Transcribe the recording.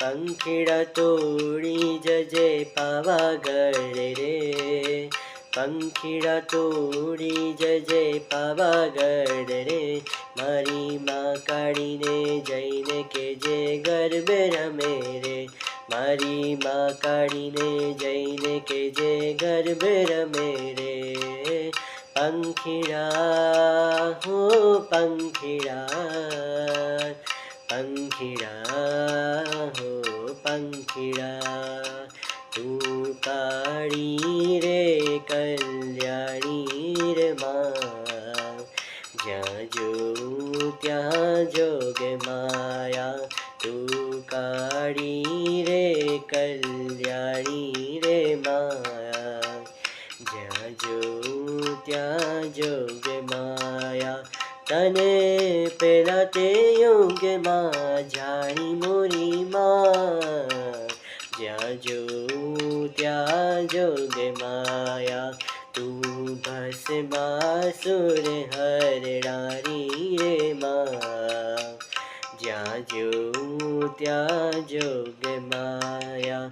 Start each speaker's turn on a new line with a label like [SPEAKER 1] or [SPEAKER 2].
[SPEAKER 1] પંખીડા તોડી જજે પાવાગઢ રે, પંખીડા તોડી જજે પાવાગઢ રે, મારી માં કાળીને જઈને કેજે ગરબે રમે રે, મારી માં કાળીને જઈને કેજે ગરબે રમે રે. પંખીડા હો પંખીડા, પંખીડા હો પંખીડા, તું કાળી રે કલ્યાણી રે માં, જ્યાં જોઉં ત્યાં જોગ માયા, તું કાળી રે કલ્યાણી રે માયા, જ્યાં જોઉં ત્યાં જોગ માયા. તને પેલા તે યોગમાં જાણી મોરી માં, જ્યાં જોઉં ત્યાં જોગ માયા, તું ભસ્માસુર હરણારી રે માં, જ્યાં જોઉં ત્યાં જોગ માયા.